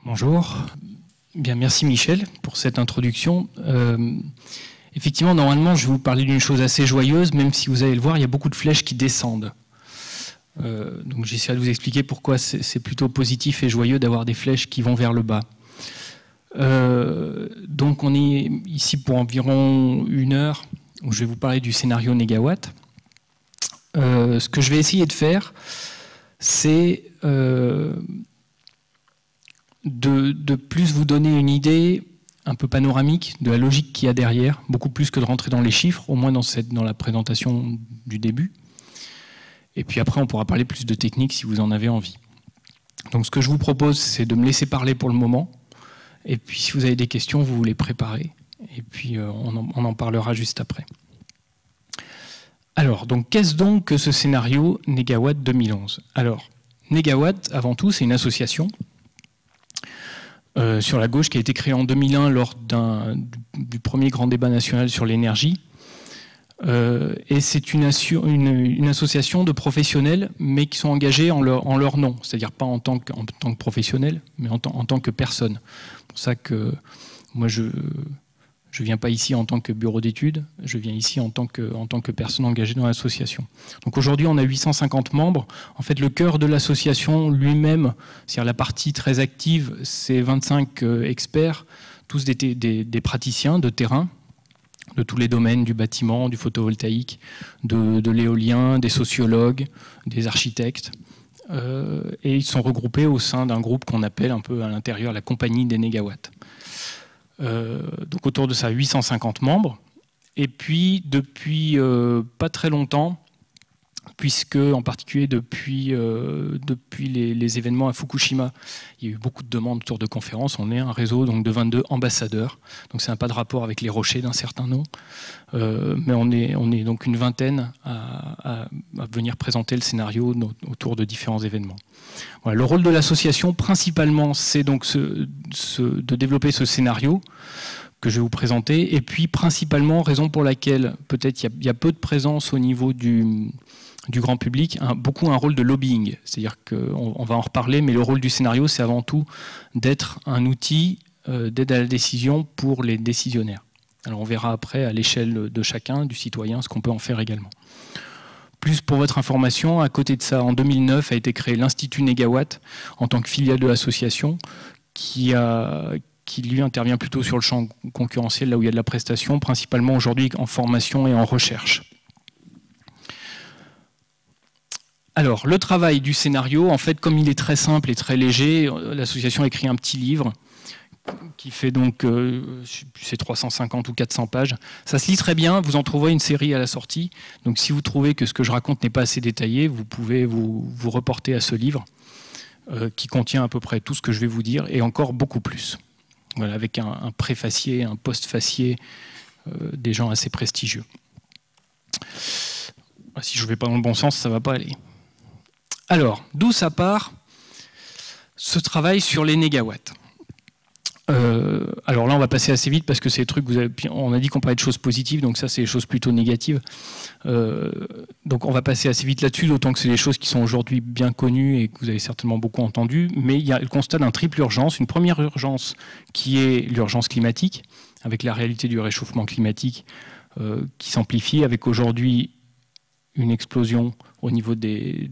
Bonjour. Bien, merci Michel pour cette introduction. Effectivement, normalement, je vais vous parler d'une chose assez joyeuse, même si vous allez le voir, il y a beaucoup de flèches qui descendent. Donc j'essaierai de vous expliquer pourquoi c'est plutôt positif et joyeux d'avoir des flèches qui vont vers le bas. Donc on est ici pour environ 1 heure, où je vais vous parler du scénario Négawatt. Ce que je vais essayer de faire, c'est de plus vous donner une idée un peu panoramique de la logique qu'il y a derrière, beaucoup plus que de rentrer dans les chiffres, au moins dans la présentation du début. Et puis après, on pourra parler plus de technique si vous en avez envie. Donc ce que je vous propose, c'est de me laisser parler pour le moment. Et puis si vous avez des questions, vous les préparez. Et puis on en parlera juste après. Alors, donc qu'est-ce donc que ce scénario Négawatt 2011? Alors, Négawatt, avant tout, c'est une association sur la gauche qui a été créée en 2001 lors du premier grand débat national sur l'énergie. Et c'est une association de professionnels, mais qui sont engagés en leur nom, c'est-à-dire pas en tant que professionnels, mais en tant que personnes. C'est pour ça que moi, je ne viens pas ici en tant que bureau d'études, je viens ici en tant que personne engagée dans l'association. Donc aujourd'hui, on a 850 membres. En fait, le cœur de l'association lui-même, c'est-à-dire la partie très active, c'est 25 experts, tous des praticiens de terrain, de tous les domaines, du bâtiment, du photovoltaïque, de l'éolien, des sociologues, des architectes. Et ils sont regroupés au sein d'un groupe qu'on appelle un peu à l'intérieur la compagnie des négawatts. Donc autour de ça, 850 membres. Et puis, depuis pas très longtemps, puisque en particulier depuis les événements à Fukushima, il y a eu beaucoup de demandes autour de conférences. On est un réseau donc, de 22 ambassadeurs. Donc ça n'a pas de rapport avec les rochers d'un certain nom. Mais on est donc une vingtaine à venir présenter le scénario autour de différents événements. Voilà, le rôle de l'association, principalement, c'est donc de développer ce scénario que je vais vous présenter. Et puis, principalement, raison pour laquelle peut-être il y a peu de présence au niveau du grand public, beaucoup un rôle de lobbying. C'est-à-dire qu'on va en reparler, mais le rôle du scénario, c'est avant tout d'être un outil d'aide à la décision pour les décisionnaires. Alors on verra après, à l'échelle de chacun, du citoyen, ce qu'on peut en faire également. Plus pour votre information, à côté de ça, en 2009 a été créé l'Institut Négawatt en tant que filiale de l'association qui lui intervient plutôt sur le champ concurrentiel, là où il y a de la prestation, principalement aujourd'hui en formation et en recherche. Alors, le travail du scénario, en fait, comme il est très simple et très léger, l'association a écrit un petit livre qui fait donc, c'est 350 ou 400 pages. Ça se lit très bien, vous en trouverez une série à la sortie. Donc si vous trouvez que ce que je raconte n'est pas assez détaillé, vous pouvez vous reporter à ce livre qui contient à peu près tout ce que je vais vous dire et encore beaucoup plus. Voilà, avec un préfacier, un postfacier, des gens assez prestigieux. Si je ne vais pas dans le bon sens, ça ne va pas aller. Alors, d'où ça part ce travail sur les négawatts? Alors là, on va passer assez vite parce que c'est des trucs, on a dit qu'on parlait de choses positives, donc ça, c'est des choses plutôt négatives. Donc on va passer assez vite là-dessus, d'autant que c'est des choses qui sont aujourd'hui bien connues et que vous avez certainement beaucoup entendues. Mais il y a le constat d'une triple urgence. Une première urgence qui est l'urgence climatique, avec la réalité du réchauffement climatique qui s'amplifie, avec aujourd'hui une explosion au niveau des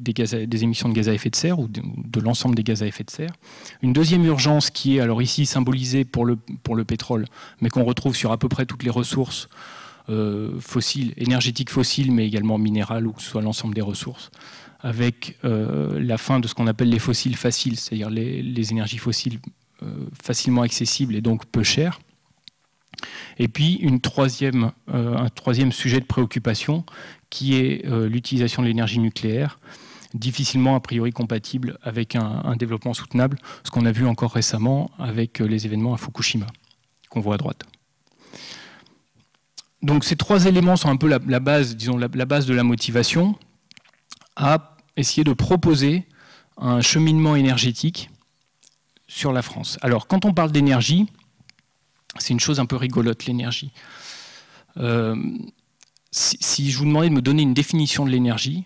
émissions de gaz à effet de serre ou de l'ensemble des gaz à effet de serre. Une deuxième urgence qui est alors ici symbolisée pour le pétrole, mais qu'on retrouve sur à peu près toutes les ressources fossiles, énergétiques fossiles, mais également minérales, ou que ce soit l'ensemble des ressources, avec la fin de ce qu'on appelle les fossiles faciles, c'est-à-dire les énergies fossiles facilement accessibles et donc peu chères. Et puis un troisième sujet de préoccupation qui est l'utilisation de l'énergie nucléaire, difficilement a priori compatible avec un développement soutenable, ce qu'on a vu encore récemment avec les événements à Fukushima, qu'on voit à droite. Donc ces trois éléments sont un peu la base, disons, la base de la motivation à essayer de proposer un cheminement énergétique sur la France. Alors quand on parle d'énergie, C'est une chose un peu rigolote, l'énergie. Si je vous demandais de me donner une définition de l'énergie,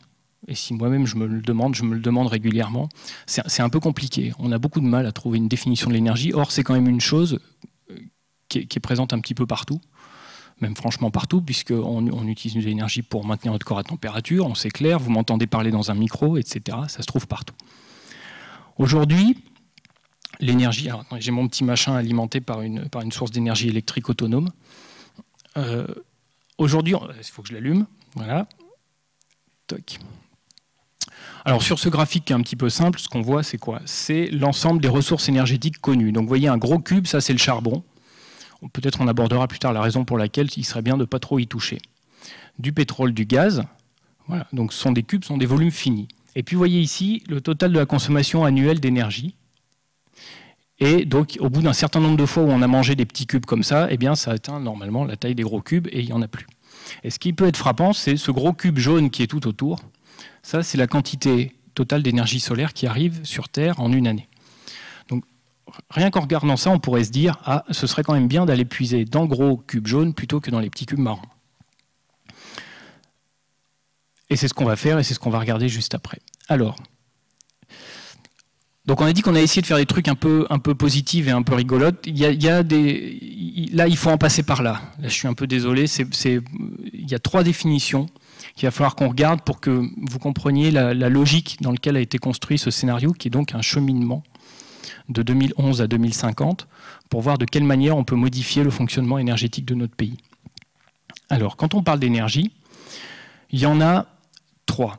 et si moi-même je me le demande régulièrement, c'est un peu compliqué. On a beaucoup de mal à trouver une définition de l'énergie. Or, c'est quand même une chose qui est présente un petit peu partout, même franchement partout, puisqu'on utilise l'énergie pour maintenir notre corps à température, on s'éclaire, vous m'entendez parler dans un micro, etc. Ça se trouve partout. Aujourd'hui, l'énergie, alors j'ai mon petit machin alimenté par une source d'énergie électrique autonome. Aujourd'hui, il faut que je l'allume, voilà. Toc. Alors sur ce graphique qui est un petit peu simple, ce qu'on voit c'est quoi? C'est l'ensemble des ressources énergétiques connues. Donc vous voyez un gros cube, ça c'est le charbon. Peut-être on abordera plus tard la raison pour laquelle il serait bien de ne pas trop y toucher. Du pétrole, du gaz, voilà. Donc ce sont des cubes, ce sont des volumes finis. Et puis vous voyez ici le total de la consommation annuelle d'énergie. Et donc, au bout d'un certain nombre de fois où on a mangé des petits cubes comme ça, eh bien, ça atteint normalement la taille des gros cubes et il n'y en a plus. Et ce qui peut être frappant, c'est ce gros cube jaune qui est tout autour. Ça, c'est la quantité totale d'énergie solaire qui arrive sur Terre en une année. Donc, rien qu'en regardant ça, on pourrait se dire « Ah, ce serait quand même bien d'aller puiser dans le gros cube jaune plutôt que dans les petits cubes marrons. » Et c'est ce qu'on va faire et c'est ce qu'on va regarder juste après. Alors, donc on a dit qu'on a essayé de faire des trucs un peu positifs et un peu rigolotes. Là, il faut en passer par là. Là, je suis un peu désolé. Il y a 3 définitions qu'il va falloir qu'on regarde pour que vous compreniez la logique dans laquelle a été construit ce scénario, qui est donc un cheminement de 2011 à 2050, pour voir de quelle manière on peut modifier le fonctionnement énergétique de notre pays. Alors, quand on parle d'énergie, il y en a 3,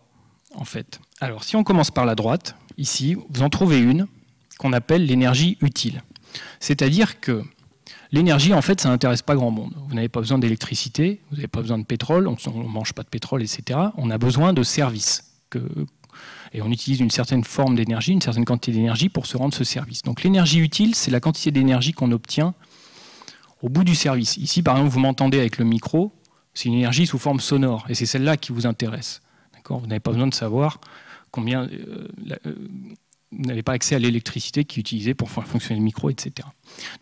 en fait. Alors, si on commence par la droite, ici, vous en trouvez une qu'on appelle l'énergie utile. C'est-à-dire que l'énergie, en fait, ça n'intéresse pas grand monde. Vous n'avez pas besoin d'électricité, vous n'avez pas besoin de pétrole, on ne mange pas de pétrole, etc. On a besoin de services. Et on utilise une certaine forme d'énergie, une certaine quantité d'énergie pour se rendre ce service. Donc l'énergie utile, c'est la quantité d'énergie qu'on obtient au bout du service. Ici, par exemple, vous m'entendez avec le micro, c'est une énergie sous forme sonore, et c'est celle-là qui vous intéresse. Vous n'avez pas besoin de savoir combien... vous n'avez pas accès à l'électricité qui est utilisée pour faire fonctionner le micro, etc.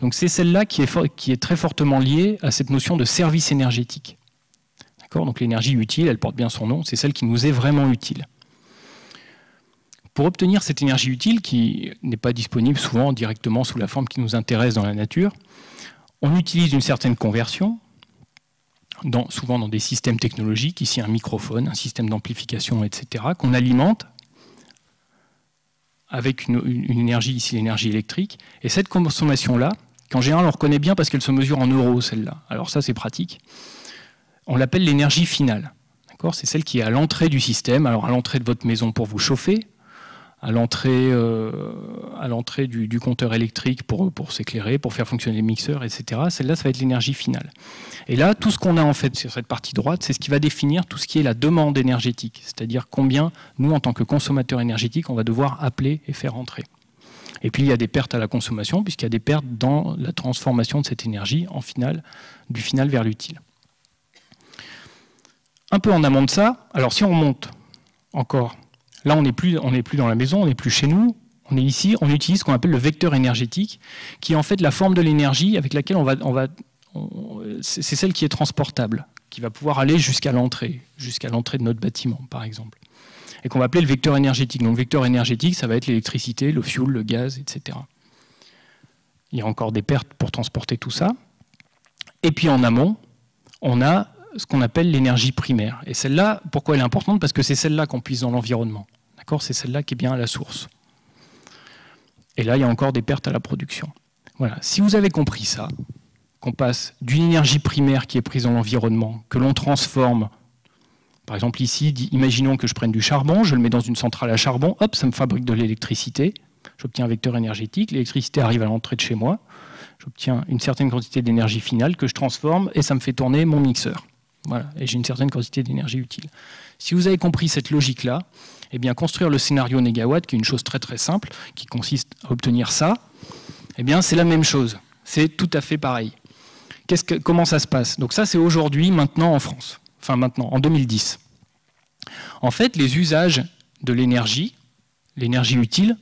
Donc c'est celle-là qui est très fortement liée à cette notion de service énergétique. Donc l'énergie utile, elle porte bien son nom, c'est celle qui nous est vraiment utile. Pour obtenir cette énergie utile, qui n'est pas disponible souvent directement sous la forme qui nous intéresse dans la nature, on utilise une certaine conversion, souvent dans des systèmes technologiques, ici un microphone, un système d'amplification, etc., qu'on alimente avec une énergie, ici l'énergie électrique. Et cette consommation-là, qu'en général on reconnaît bien parce qu'elle se mesure en euros, celle-là, alors ça c'est pratique, on l'appelle l'énergie finale. C'est celle qui est à l'entrée du système, alors à l'entrée de votre maison pour vous chauffer, à l'entrée du compteur électrique pour s'éclairer, pour faire fonctionner les mixeurs, etc. Celle-là, ça va être l'énergie finale. Et là, tout ce qu'on a en fait sur cette partie droite, c'est ce qui va définir tout ce qui est la demande énergétique, c'est-à-dire combien, nous, en tant que consommateurs énergétiques, on va devoir appeler et faire entrer. Et puis, il y a des pertes à la consommation, puisqu'il y a des pertes dans la transformation de cette énergie du final vers l'utile. Un peu en amont de ça, alors si on remonte encore, là on n'est plus dans la maison, on n'est plus chez nous, on est ici, on utilise ce qu'on appelle le vecteur énergétique, qui est en fait la forme de l'énergie avec laquelle c'est celle qui est transportable, qui va pouvoir aller jusqu'à l'entrée de notre bâtiment par exemple, et qu'on va appeler le vecteur énergétique. Donc le vecteur énergétique, ça va être l'électricité, le fioul, le gaz, etc. Il y a encore des pertes pour transporter tout ça. Et puis en amont, on a ce qu'on appelle l'énergie primaire. Et celle-là, pourquoi elle est importante? Parce que c'est celle-là qu'on puise dans l'environnement. C'est celle-là qui est bien à la source. Et là, il y a encore des pertes à la production. Voilà. Si vous avez compris ça, qu'on passe d'une énergie primaire qui est prise dans l'environnement, que l'on transforme, par exemple ici, imaginons que je prenne du charbon, je le mets dans une centrale à charbon, hop, ça me fabrique de l'électricité, j'obtiens un vecteur énergétique, l'électricité arrive à l'entrée de chez moi, j'obtiens une certaine quantité d'énergie finale que je transforme et ça me fait tourner mon mixeur. Voilà, et j'ai une certaine quantité d'énergie utile. Si vous avez compris cette logique-là, eh bien construire le scénario négawatt, qui est une chose très très simple, qui consiste à obtenir ça, eh bien c'est la même chose. C'est tout à fait pareil. Comment ça se passe? Donc ça c'est aujourd'hui, maintenant en France. Enfin maintenant, en 2010. En fait, les usages de l'énergie utile,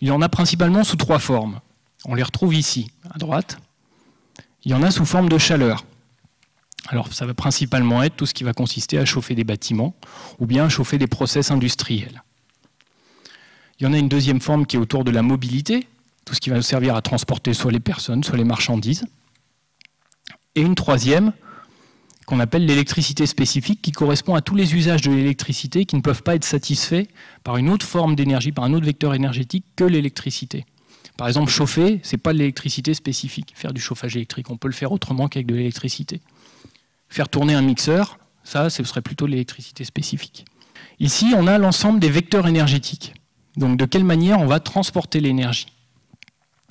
il y en a principalement sous 3 formes. On les retrouve ici, à droite. il y en a sous forme de chaleur. Alors ça va principalement être tout ce qui va consister à chauffer des bâtiments ou bien à chauffer des process industriels. Il y en a une deuxième forme qui est autour de la mobilité, tout ce qui va servir à transporter soit les personnes, soit les marchandises. Et une troisième qu'on appelle l'électricité spécifique, qui correspond à tous les usages de l'électricité qui ne peuvent pas être satisfaits par une autre forme d'énergie, par un autre vecteur énergétique que l'électricité. Par exemple, chauffer, ce n'est pas de l'électricité spécifique. Faire du chauffage électrique, on peut le faire autrement qu'avec de l'électricité. Faire tourner un mixeur, ça, ce serait plutôt de l'électricité spécifique. Ici, on a l'ensemble des vecteurs énergétiques. Donc, de quelle manière on va transporter l'énergie?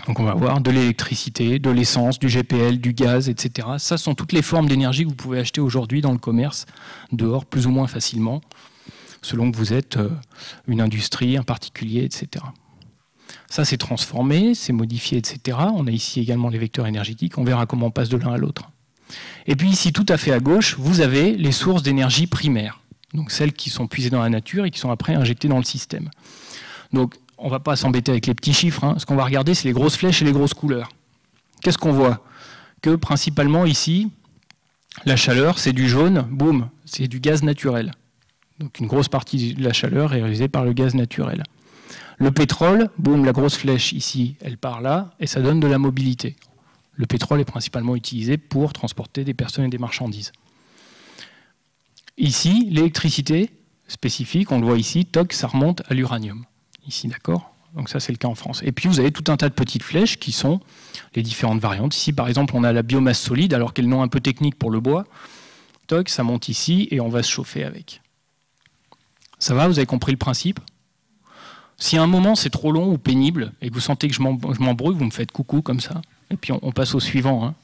Donc, on va avoir de l'électricité, de l'essence, du GPL, du gaz, etc. Ça sont toutes les formes d'énergie que vous pouvez acheter aujourd'hui dans le commerce, dehors, plus ou moins facilement, selon que vous êtes une industrie, un particulier, etc. Ça, c'est transformé, c'est modifié, etc. On a ici également les vecteurs énergétiques. On verra comment on passe de l'un à l'autre. Et puis ici, tout à fait à gauche, vous avez les sources d'énergie primaires, donc celles qui sont puisées dans la nature et qui sont après injectées dans le système. Donc, on ne va pas s'embêter avec les petits chiffres. Hein. Ce qu'on va regarder, c'est les grosses flèches et les grosses couleurs. Qu'est-ce qu'on voit? Que principalement ici, la chaleur, c'est du jaune, boum, c'est du gaz naturel. Donc une grosse partie de la chaleur est réalisée par le gaz naturel. Le pétrole, boum, la grosse flèche ici, elle part là, et ça donne de la mobilité. Le pétrole est principalement utilisé pour transporter des personnes et des marchandises. Ici, l'électricité spécifique, on le voit ici, toc, ça remonte à l'uranium. Ici, d'accord? Donc ça, c'est le cas en France. Et puis, vous avez tout un tas de petites flèches qui sont les différentes variantes. Ici, par exemple, on a la biomasse solide, alors qu'elle est le nom un peu technique pour le bois. Toc, ça monte ici, et on va se chauffer avec. Ça va? Vous avez compris le principe? Si à un moment, c'est trop long ou pénible, et que vous sentez que je m'embrouille, vous me faites coucou comme ça. Et puis on passe au suivant, hein.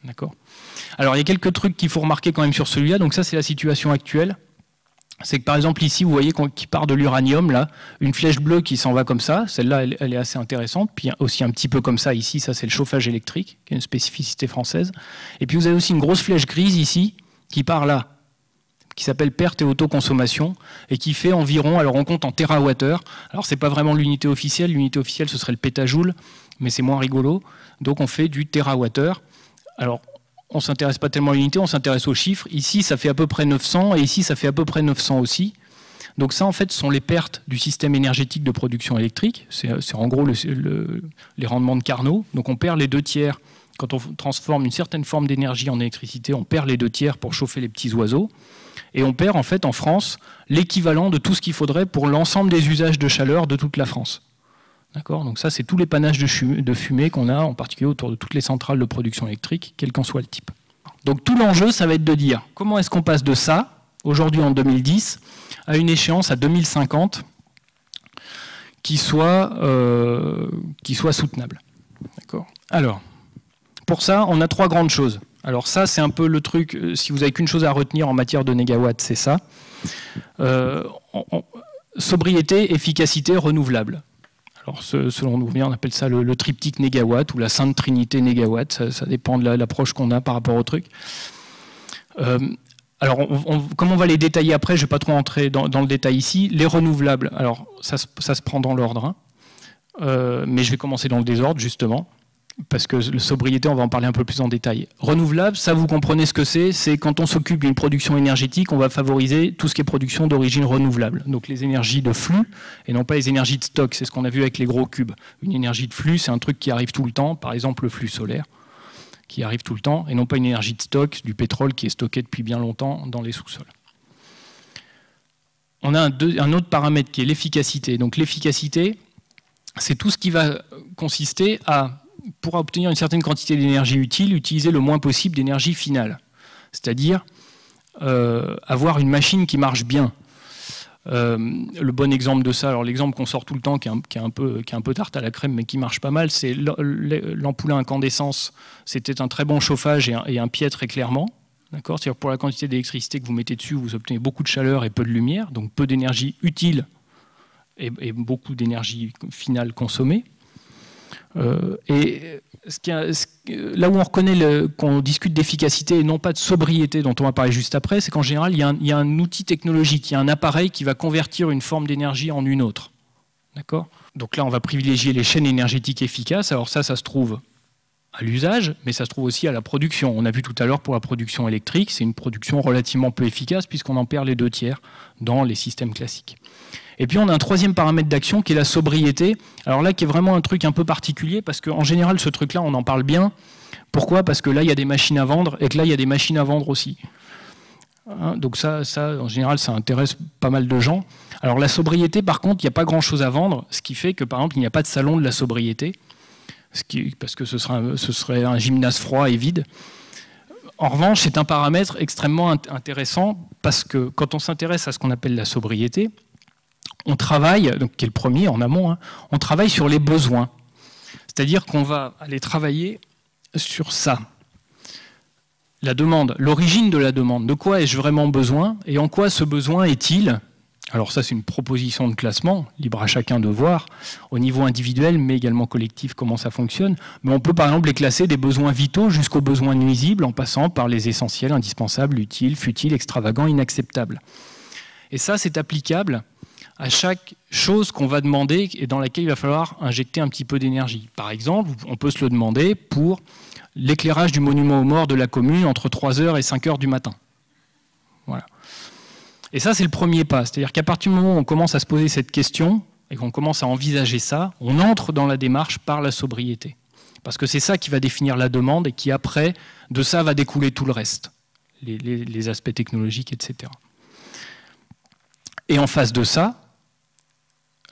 D'accord. Alors il y a quelques trucs qu'il faut remarquer quand même sur celui-là. Donc ça c'est la situation actuelle. C'est que par exemple ici vous voyez qu'il part de l'uranium là, une flèche bleue qui s'en va comme ça. Celle-là elle est assez intéressante. Puis aussi un petit peu comme ça ici, ça c'est le chauffage électrique, qui est une spécificité française. Et puis vous avez aussi une grosse flèche grise ici qui part là, qui s'appelle perte et autoconsommation, et qui fait environ, alors on compte en térawattheures, alors c'est pas vraiment l'unité officielle ce serait le pétajoule, mais c'est moins rigolo, donc on fait du térawattheure. Alors on ne s'intéresse pas tellement à l'unité, on s'intéresse aux chiffres, ici ça fait à peu près 900, et ici ça fait à peu près 900 aussi, donc ça en fait ce sont les pertes du système énergétique de production électrique, c'est en gros les rendements de Carnot, donc on perd les 2/3. Quand on transforme une certaine forme d'énergie en électricité, on perd les 2/3 pour chauffer les petits oiseaux. Et on perd en fait en France l'équivalent de tout ce qu'il faudrait pour l'ensemble des usages de chaleur de toute la France. D'accord? Donc ça, c'est tous les panaches de fumée qu'on a, en particulier autour de toutes les centrales de production électrique, quel qu'en soit le type. Donc tout l'enjeu, ça va être de dire comment est-ce qu'on passe de ça, aujourd'hui en 2010, à une échéance à 2050 qui soit soutenable. D'accord? Alors, pour ça, on a 3 grandes choses. Alors ça, c'est un peu le truc, si vous n'avez qu'une chose à retenir en matière de négawatts, c'est ça. Sobriété, efficacité, renouvelable. Alors selon nous, on appelle ça le triptyque négawatt ou la sainte trinité négawatt, ça dépend de l'approche qu'on a par rapport au truc. Alors comme on va les détailler après, je ne vais pas trop entrer dans le détail ici. Les renouvelables, alors ça se prend dans l'ordre, hein. Mais je vais commencer dans le désordre justement. Parce que le sobriété, on va en parler un peu plus en détail. Renouvelable, ça vous comprenez ce que c'est quand on s'occupe d'une production énergétique, on va favoriser tout ce qui est production d'origine renouvelable. Donc les énergies de flux et non pas les énergies de stock, c'est ce qu'on a vu avec les gros cubes. Une énergie de flux, c'est un truc qui arrive tout le temps, par exemple le flux solaire, qui arrive tout le temps, et non pas une énergie de stock, du pétrole qui est stocké depuis bien longtemps dans les sous-sols. On a un autre paramètre qui est l'efficacité. Donc l'efficacité, c'est tout ce qui va consister à, pour obtenir une certaine quantité d'énergie utile, utiliser le moins possible d'énergie finale. C'est-à-dire avoir une machine qui marche bien. Le bon exemple de ça, alors l'exemple qu'on sort tout le temps, qui est un peu tarte à la crème, mais qui marche pas mal, c'est l'ampoule à incandescence. C'était un très bon chauffage et un piètre éclairement. C'est-à-dire pour la quantité d'électricité que vous mettez dessus, vous obtenez beaucoup de chaleur et peu de lumière, donc peu d'énergie utile et beaucoup d'énergie finale consommée. Et là où on reconnaît qu'on discute d'efficacité et non pas de sobriété dont on va parler juste après, c'est qu'en général il y a un outil technologique, il y a un appareil qui va convertir une forme d'énergie en une autre. D'accord ? Donc là on va privilégier les chaînes énergétiques efficaces. Alors ça se trouve à l'usage, mais ça se trouve aussi à la production. On a vu tout à l'heure pour la production électrique, c'est une production relativement peu efficace puisqu'on en perd les 2/3 dans les systèmes classiques. Et puis on a un troisième paramètre d'action qui est la sobriété. Alors là, qui est vraiment un truc un peu particulier parce qu'en général, ce truc-là, on en parle bien. Pourquoi? Parce que là, il y a des machines à vendre et que là, il y a des machines à vendre aussi. Hein, donc ça, en général, ça intéresse pas mal de gens. Alors la sobriété, par contre, il n'y a pas grand-chose à vendre, ce qui fait que, par exemple, il n'y a pas de salon de la sobriété, parce que ce serait un gymnase froid et vide. En revanche, c'est un paramètre extrêmement intéressant parce que quand on s'intéresse à ce qu'on appelle la sobriété, on travaille, donc qui est le premier en amont, hein, on travaille sur les besoins. C'est-à-dire qu'on va aller travailler sur ça. La demande, l'origine de la demande. De quoi ai-je vraiment besoin et en quoi ce besoin est-il? Alors ça, c'est une proposition de classement, libre à chacun de voir, au niveau individuel, mais également collectif, comment ça fonctionne. Mais on peut par exemple les classer des besoins vitaux jusqu'aux besoins nuisibles, en passant par les essentiels, indispensables, utiles, futiles, extravagants, inacceptables. Et ça, c'est applicable à chaque chose qu'on va demander et dans laquelle il va falloir injecter un petit peu d'énergie. Par exemple, on peut se le demander pour l'éclairage du monument aux morts de la commune entre 3h et 5h du matin. Voilà. Et ça, c'est le premier pas. C'est-à-dire qu'à partir du moment où on commence à se poser cette question et qu'on commence à envisager ça, on entre dans la démarche par la sobriété. Parce que c'est ça qui va définir la demande et qui, après, de ça va découler tout le reste, les aspects technologiques, etc. Et en face de ça,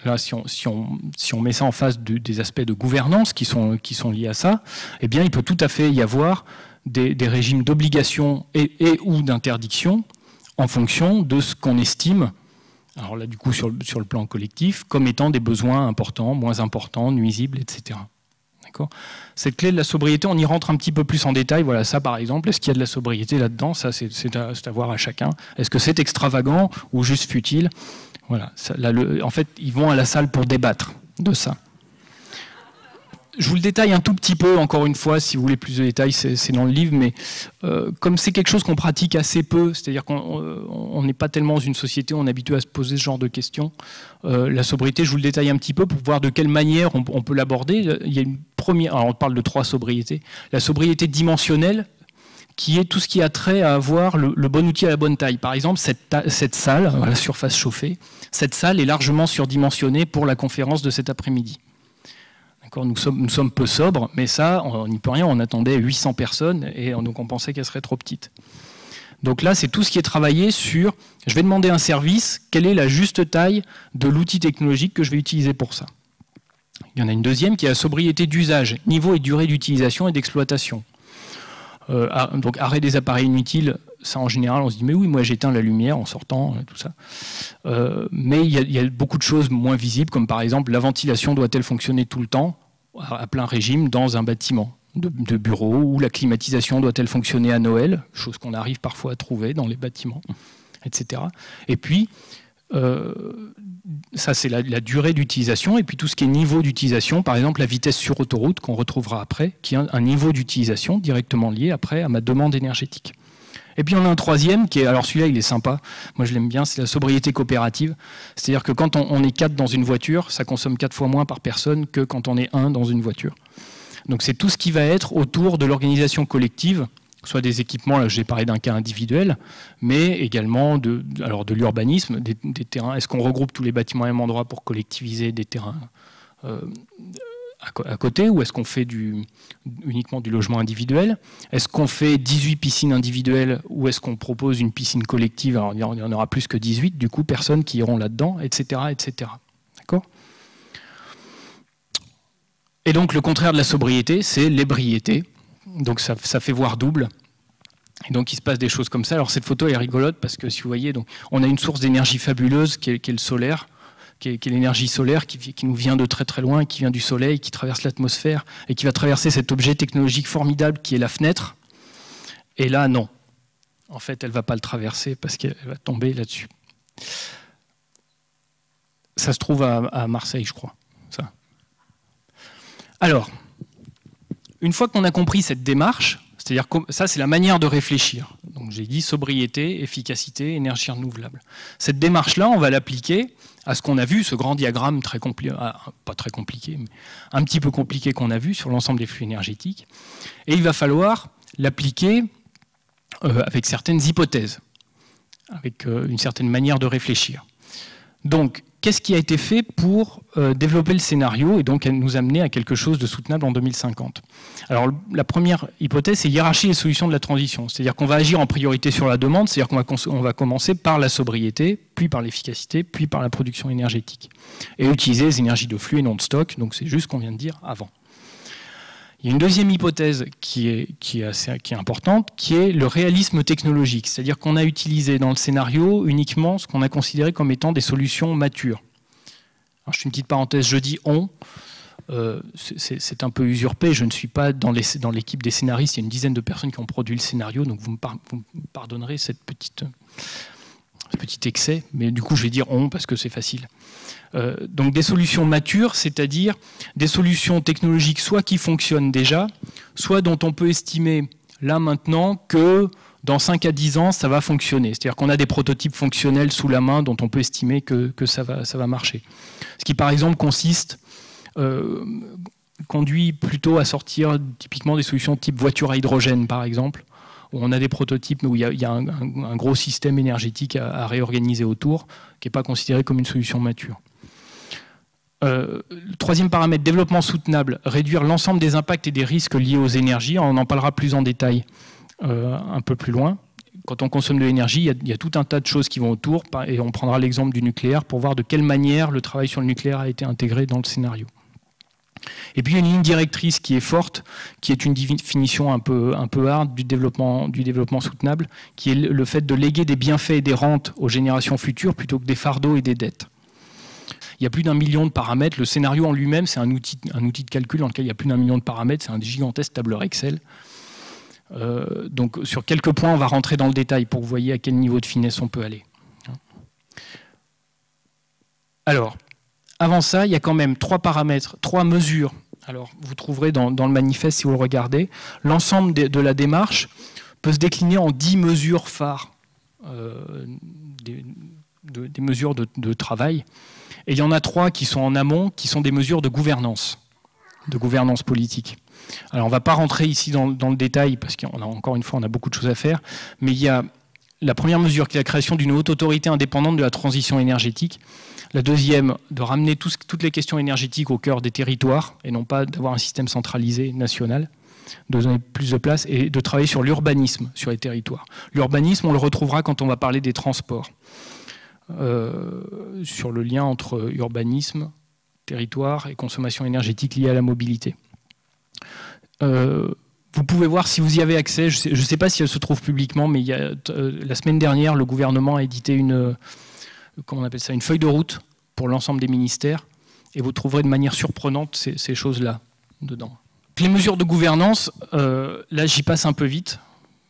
là, si on met ça en face des aspects de gouvernance qui sont liés à ça, eh bien, il peut tout à fait y avoir des régimes d'obligation et ou d'interdiction en fonction de ce qu'on estime, alors là, du coup, sur le plan collectif, comme étant des besoins importants, moins importants, nuisibles, etc. D'accord ? Cette clé de la sobriété, on y rentre un petit peu plus en détail. Voilà, ça, par exemple, est-ce qu'il y a de la sobriété là-dedans? Ça, c'est à voir à chacun. Est-ce que c'est extravagant ou juste futile? Voilà, ça, là, en fait, ils vont à la salle pour débattre de ça. Je vous le détaille un tout petit peu, encore une fois, si vous voulez plus de détails, c'est dans le livre, mais comme c'est quelque chose qu'on pratique assez peu, c'est-à-dire qu'on n'est pas tellement dans une société où on est habitué à se poser ce genre de questions, la sobriété, je vous le détaille un petit peu pour voir de quelle manière on peut l'aborder. Il y a une première, alors on parle de 3 sobriétés. La sobriété dimensionnelle, qui est tout ce qui a trait à avoir le bon outil à la bonne taille. Par exemple, cette salle, la surface chauffée, cette salle est largement surdimensionnée pour la conférence de cet après-midi. Nous sommes peu sobres, mais ça, on n'y peut rien, on attendait 800 personnes et donc on pensait qu'elle serait trop petite. Donc là, c'est tout ce qui est travaillé sur, je vais demander un service, quelle est la juste taille de l'outil technologique que je vais utiliser pour ça. Il y en a une deuxième qui est la sobriété d'usage, niveau et durée d'utilisation et d'exploitation. Donc arrêt des appareils inutiles, ça en général on se dit mais oui, moi j'éteins la lumière en sortant, tout ça. Mais il y a beaucoup de choses moins visibles, comme par exemple la ventilation doit-elle fonctionner tout le temps à plein régime dans un bâtiment de bureau, ou la climatisation doit-elle fonctionner à Noël, chose qu'on arrive parfois à trouver dans les bâtiments, etc. Et puis ça c'est la durée d'utilisation, et puis tout ce qui est niveau d'utilisation, par exemple la vitesse sur autoroute qu'on retrouvera après, qui est un niveau d'utilisation directement lié après à ma demande énergétique. Et puis on a un troisième qui est, alors celui-là il est sympa, moi je l'aime bien, c'est la sobriété coopérative. C'est-à-dire que quand on est 4 dans une voiture, ça consomme 4 fois moins par personne que quand on est 1 dans une voiture. Donc c'est tout ce qui va être autour de l'organisation collective, soit des équipements, là j'ai parlé d'un cas individuel, mais également de l'urbanisme, des terrains. Est-ce qu'on regroupe tous les bâtiments à un même endroit pour collectiviser des terrains à côté, ou est-ce qu'on fait uniquement du logement individuel? Est-ce qu'on fait 18 piscines individuelles, ou est-ce qu'on propose une piscine collective? Alors il y en aura plus que 18, du coup personnes qui iront là-dedans, etc. etc. D'accord? Et donc le contraire de la sobriété, c'est l'ébriété. Donc ça fait voir double. Et donc il se passe des choses comme ça. Alors cette photo est rigolote parce que si vous voyez, donc, on a une source d'énergie fabuleuse qui est le solaire, qui est l'énergie solaire qui nous vient de très très loin, qui vient du soleil, qui traverse l'atmosphère et qui va traverser cet objet technologique formidable qui est la fenêtre. Et là, non. En fait, elle ne va pas le traverser parce qu'elle va tomber là-dessus. Ça se trouve à Marseille, je crois. Ça. Alors, une fois qu'on a compris cette démarche, c'est-à-dire que ça, c'est la manière de réfléchir. Donc, je l'ai dit, sobriété, efficacité, énergie renouvelable. Cette démarche-là, on va l'appliquer à ce qu'on a vu, ce grand diagramme très compliqué, pas très compliqué, mais un petit peu compliqué qu'on a vu sur l'ensemble des flux énergétiques. Et il va falloir l'appliquer avec certaines hypothèses, avec une certaine manière de réfléchir. Donc, qu'est-ce qui a été fait pour développer le scénario et donc nous amener à quelque chose de soutenable en 2050? Alors, la première hypothèse, c'est hiérarchie les solutions de la transition. C'est-à-dire qu'on va agir en priorité sur la demande, c'est-à-dire qu'on va commencer par la sobriété, puis par l'efficacité, puis par la production énergétique. Et utiliser les énergies de flux et non de stock, donc c'est juste ce qu'on vient de dire avant. Il y a une deuxième hypothèse qui est importante, qui est le réalisme technologique. C'est-à-dire qu'on a utilisé dans le scénario uniquement ce qu'on a considéré comme étant des solutions matures. Alors, je fais une petite parenthèse, je dis « on ». C'est un peu usurpé, je ne suis pas dans l'équipe des scénaristes, il y a une dizaine de personnes qui ont produit le scénario, donc vous me pardonnerez ce petit excès, mais du coup je vais dire « on » parce que c'est facile. Donc des solutions matures, c'est-à-dire des solutions technologiques soit qui fonctionnent déjà, soit dont on peut estimer là maintenant que dans 5 à 10 ans ça va fonctionner. C'est-à-dire qu'on a des prototypes fonctionnels sous la main dont on peut estimer que ça va marcher. Ce qui par exemple conduit plutôt à sortir typiquement des solutions type voiture à hydrogène par exemple, où on a des prototypes où il y a un gros système énergétique à réorganiser autour, qui n'est pas considéré comme une solution mature. Le troisième paramètre, développement soutenable, réduire l'ensemble des impacts et des risques liés aux énergies. On en parlera plus en détail un peu plus loin. Quand on consomme de l'énergie, il y a tout un tas de choses qui vont autour, et on prendra l'exemple du nucléaire pour voir de quelle manière le travail sur le nucléaire a été intégré dans le scénario. Et puis une ligne directrice qui est forte, qui est une définition un peu hard du développement soutenable, qui est le fait de léguer des bienfaits et des rentes aux générations futures plutôt que des fardeaux et des dettes. Il y a plus d'1 million de paramètres. Le scénario en lui-même, c'est un outil de calcul dans lequel il y a plus d'1 million de paramètres. C'est un gigantesque tableur Excel. Donc sur quelques points, on va rentrer dans le détail pour que vous voyez à quel niveau de finesse on peut aller. Alors, avant ça, il y a quand même 3 paramètres, 3 mesures. Alors, vous trouverez dans le manifeste, si vous le regardez, l'ensemble de la démarche peut se décliner en 10 mesures phares, des mesures de travail. Et il y en a 3 qui sont en amont, qui sont des mesures de gouvernance politique. Alors, on ne va pas rentrer ici dans le détail, parce qu'encore une fois, on a beaucoup de choses à faire, mais il y a la première mesure qui est la création d'une haute autorité indépendante de la transition énergétique. La deuxième, de ramener toutes les questions énergétiques au cœur des territoires, et non pas d'avoir un système centralisé national, de donner plus de place, et de travailler sur l'urbanisme sur les territoires. L'urbanisme, on le retrouvera quand on va parler des transports. Sur le lien entre urbanisme, territoire et consommation énergétique liée à la mobilité. Vous pouvez voir si vous y avez accès, je ne sais pas si elle se trouve publiquement, mais la semaine dernière, le gouvernement a édité une feuille de route pour l'ensemble des ministères, et vous trouverez de manière surprenante ces choses-là dedans. Les mesures de gouvernance, là j'y passe un peu vite,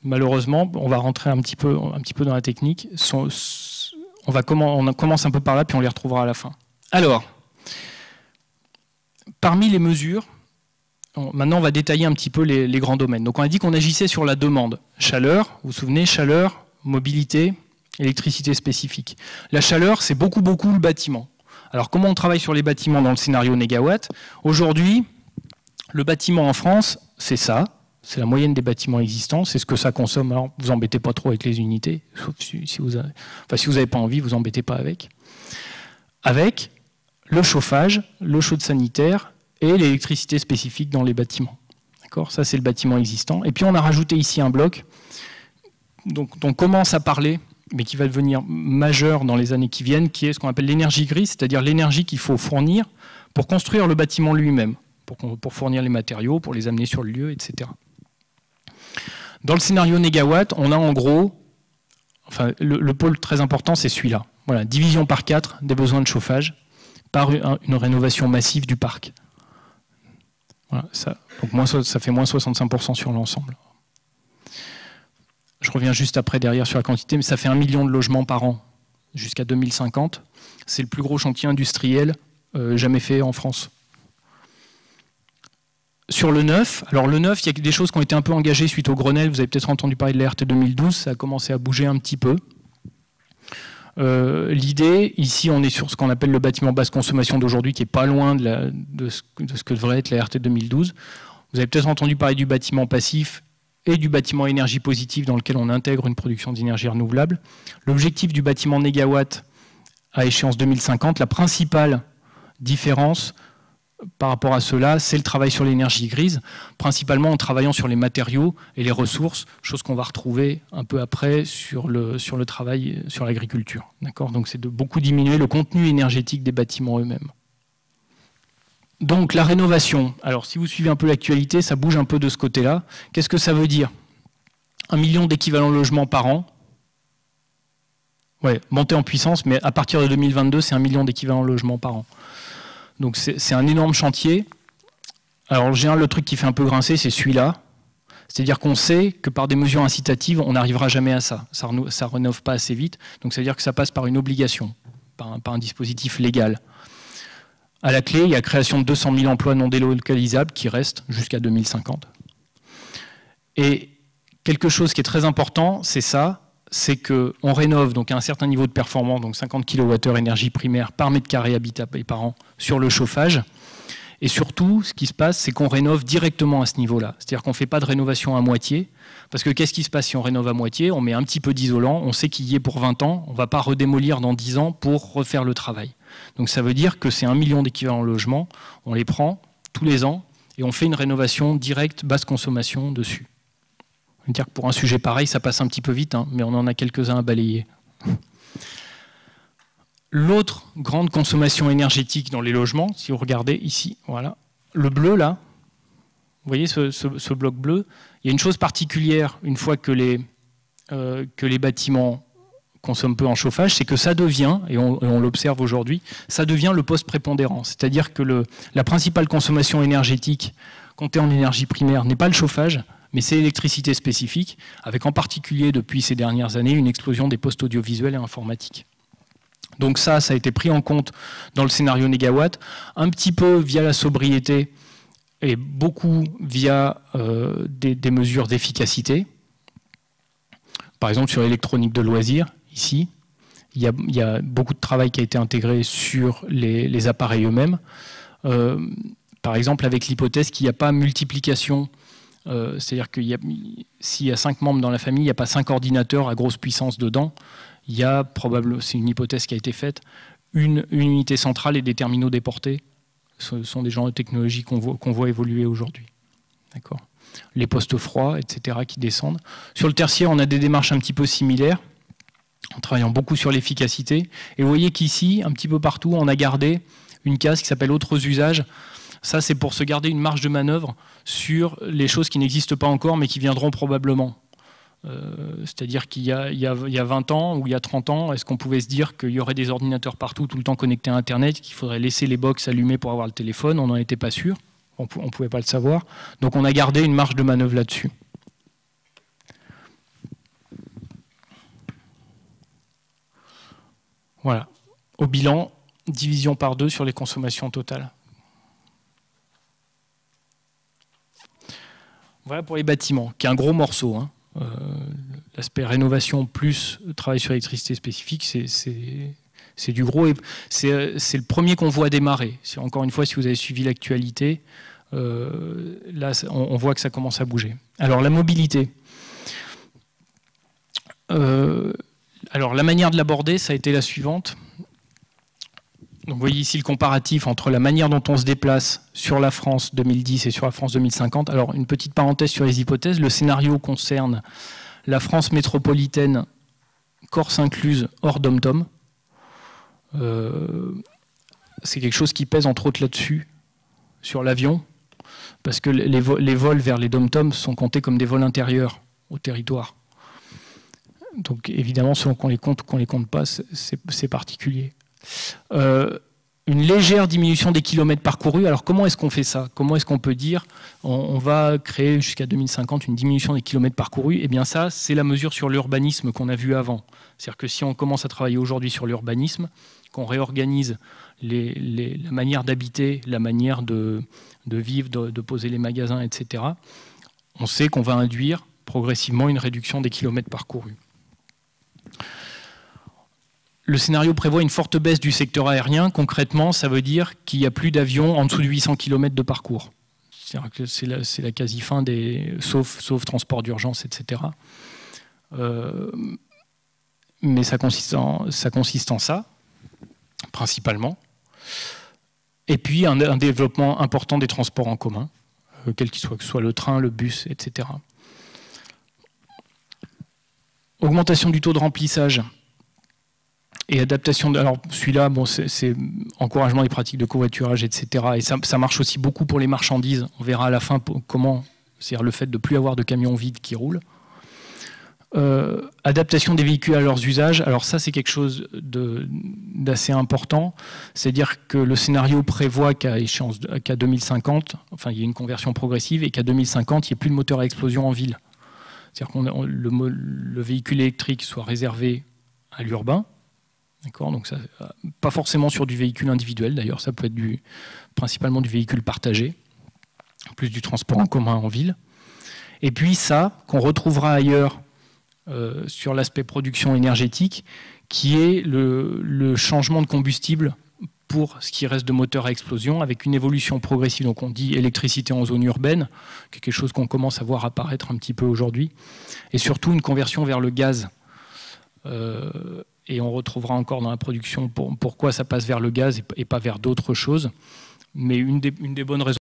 malheureusement, on va rentrer un petit peu dans la technique. On commence un peu par là, puis on les retrouvera à la fin. Alors, parmi les mesures, maintenant on va détailler un petit peu les grands domaines. Donc on a dit qu'on agissait sur la demande. Chaleur, vous vous souvenez, chaleur, mobilité, électricité spécifique. La chaleur, c'est beaucoup le bâtiment. Alors comment on travaille sur les bâtiments dans le scénario négawatt? Aujourd'hui, le bâtiment en France, c'est ça. C'est la moyenne des bâtiments existants, c'est ce que ça consomme. Alors, vous embêtez pas trop avec les unités, sauf si vous n'avez pas envie, vous embêtez pas avec. Avec le chauffage, l'eau chaude sanitaire et l'électricité spécifique dans les bâtiments. D'accord ? Ça, c'est le bâtiment existant. Et puis, on a rajouté ici un bloc dont on commence à parler, mais qui va devenir majeur dans les années qui viennent, qui est ce qu'on appelle l'énergie grise, c'est-à-dire l'énergie qu'il faut fournir pour construire le bâtiment lui-même, pour fournir les matériaux, pour les amener sur le lieu, etc. Dans le scénario négawatt, on a en gros, le pôle très important, c'est celui-là. Voilà, division par 4 des besoins de chauffage par une rénovation massive du parc. Voilà, donc ça fait moins 65% sur l'ensemble. Je reviens juste après derrière sur la quantité, mais ça fait 1 million de logements par an jusqu'à 2050. C'est le plus gros chantier industriel jamais fait en France. Sur le neuf, alors le neuf, il y a des choses qui ont été un peu engagées suite au Grenelle. Vous avez peut-être entendu parler de la RT 2012, ça a commenccommencé à bouger un petit peu. L'idée, ici, on est sur ce qu'on appelle le bâtiment basse consommation d'aujourd'hui, qui est pas loin de ce que devrait être la RT 2012. Vous avez peut-être entendu parler du bâtiment passif et du bâtiment énergie positive, dans lequel on intègre une production d'énergie renouvelable. L'objectif du bâtiment négawatt à échéance 2050, la principale différence par rapport à cela, c'est le travail sur l'énergie grise, principalement en travaillant sur les matériaux et les ressources, chose qu'on va retrouver un peu après sur le travail sur l'agriculture. Donc c'est de beaucoup diminuer le contenu énergétique des bâtiments eux-mêmes. Donc la rénovation, alors si vous suivez un peu l'actualité, ça bouge un peu de ce côté-là. Qu'est-ce que ça veut dire? 1 million d'équivalents logements par an. Ouais, montée en puissance, mais à partir de 2022, c'est 1 million d'équivalents logements par an. Donc c'est un énorme chantier. Alors en général, le truc qui fait un peu grincer, c'est celui-là. C'est-à-dire qu'on sait que par des mesures incitatives, on n'arrivera jamais à ça. Ça ne rénove pas assez vite. Donc ça veut dire que ça passe par une obligation, par un dispositif légal. À la clé, il y a la création de 200 000 emplois non délocalisables qui restent jusqu'à 2050. Et quelque chose qui est très important, c'est ça, c'est qu'on rénove donc à un certain niveau de performance, donc 50 kWh énergie primaire par mètre carré habitable et par an sur le chauffage. Et surtout, ce qui se passe, c'est qu'on rénove directement à ce niveau-là. C'est-à-dire qu'on ne fait pas de rénovation à moitié. Parce que qu'est-ce qui se passe si on rénove à moitié? On met un petit peu d'isolant, on sait qu'il y est pour 20 ans, on ne va pas redémolir dans 10 ans pour refaire le travail. Donc ça veut dire que c'est 1 million d'équivalents logements, on les prend tous les ans et on fait une rénovation directe, basse consommation dessus. On va dire que pour un sujet pareil, ça passe un petit peu vite, hein, mais on en a quelques-uns à balayer. L'autre grande consommation énergétique dans les logements, si vous regardez ici, voilà, le bleu là, vous voyez ce bloc bleu, il y a une chose particulière une fois que les bâtiments consomment peu en chauffage, c'est que ça devient, et on l'observe aujourd'hui, ça devient le poste prépondérant. C'est-à-dire que la principale consommation énergétique comptée en énergie primaire n'est pas le chauffage, mais c'est l'électricité spécifique, avec en particulier depuis ces dernières années une explosion des postes audiovisuels et informatiques. Donc ça a été pris en compte dans le scénario négawatt, un petit peu via la sobriété et beaucoup via des mesures d'efficacité. Par exemple, sur l'électronique de loisirs, ici, il y a beaucoup de travail qui a été intégré sur les appareils eux-mêmes. Par exemple, avec l'hypothèse qu'il n'y a pas multiplication, c'est-à-dire que s'il y a 5 membres dans la famille, il n'y a pas 5 ordinateurs à grosse puissance dedans. Il y a probablement, c'est une hypothèse qui a été faite, une unité centrale et des terminaux déportés. Ce sont des genres de technologies qu'on voit évoluer aujourd'hui. D'accord. Les postes froids, etc., qui descendent. Sur le tertiaire, on a des démarches un petit peu similaires, en travaillant beaucoup sur l'efficacité. Et vous voyez qu'ici, un petit peu partout, on a gardé une case qui s'appelle « Autres usages ». Ça, c'est pour se garder une marge de manœuvre sur les choses qui n'existent pas encore, mais qui viendront probablement. C'est-à-dire qu'il y a 20 ans ou il y a 30 ans, est-ce qu'on pouvait se dire qu'il y aurait des ordinateurs partout, tout le temps connectés à Internet, qu'il faudrait laisser les box allumées pour avoir le téléphone? On n'en était pas sûr, on ne pouvait pas le savoir. Donc on a gardé une marge de manœuvre là-dessus. Voilà. Au bilan, division par 2 sur les consommations totales. Voilà pour les bâtiments, qui est un gros morceau, hein. L'aspect rénovation plus travail sur l'électricité spécifique, c'est du gros. C'est le premier qu'on voit démarrer. Encore une fois, si vous avez suivi l'actualité, là, on voit que ça commence à bouger. Alors, la mobilité. Alors, la manière de l'aborder, ça a été la suivante. Donc, vous voyez ici le comparatif entre la manière dont on se déplace sur la France 2010 et sur la France 2050. Alors, une petite parenthèse sur les hypothèses. Le scénario concerne la France métropolitaine, Corse incluse, hors dom-tom. C'est quelque chose qui pèse entre autres là-dessus, sur l'avion, parce que les vols vers les dom-tom sont comptés comme des vols intérieurs au territoire. Donc, évidemment, selon qu'on les compte ou qu'on ne les compte pas, c'est particulier. Une légère diminution des kilomètres parcourus. Alors comment est-ce qu'on fait ça? Comment est-ce qu'on peut dire on va créer jusqu'à 2050 une diminution des kilomètres parcourus? Eh bien ça, c'est la mesure sur l'urbanisme qu'on a vu avant. C'est-à-dire que si on commence à travailler aujourd'hui sur l'urbanisme, qu'on réorganise la manière d'habiter, la manière de de vivre, de poser les magasins, etc., on sait qu'on va induire progressivement une réduction des kilomètres parcourus. Le scénario prévoit une forte baisse du secteur aérien. Concrètement, ça veut dire qu'il n'y a plus d'avions en dessous de 800 km de parcours. C'est-à-dire que c'est la quasi-fin, sauf transport d'urgence, etc. Mais ça consiste en ça, principalement. Et puis un développement important des transports en commun, quel qu'il soit, que ce soit le train, le bus, etc. Augmentation du taux de remplissage et adaptation. Alors celui-là, bon, c'est encouragement des pratiques de covoiturage, etc. Et ça marche aussi beaucoup pour les marchandises. On verra à la fin comment, c'est-à-dire le fait de ne plus avoir de camions vides qui roulent. Adaptation des véhicules à leurs usages. Alors ça, c'est quelque chose d'assez important. C'est-à-dire que le scénario prévoit qu'à 2050, enfin il y a une conversion progressive, et qu'à 2050, il n'y ait plus de moteur à explosion en ville. C'est-à-dire que le véhicule électrique soit réservé à l'urbain. D'accord, donc ça, pas forcément sur du véhicule individuel, d'ailleurs, ça peut être principalement du véhicule partagé, plus du transport en commun en ville. Et puis ça, qu'on retrouvera ailleurs sur l'aspect production énergétique, qui est le changement de combustible pour ce qui reste de moteur à explosion, avec une évolution progressive. Donc on dit électricité en zone urbaine, quelque chose qu'on commence à voir apparaître un petit peu aujourd'hui, et surtout une conversion vers le gaz. Et on retrouvera encore dans la production pourquoi ça passe vers le gaz et pas vers d'autres choses. Mais une des bonnes raisons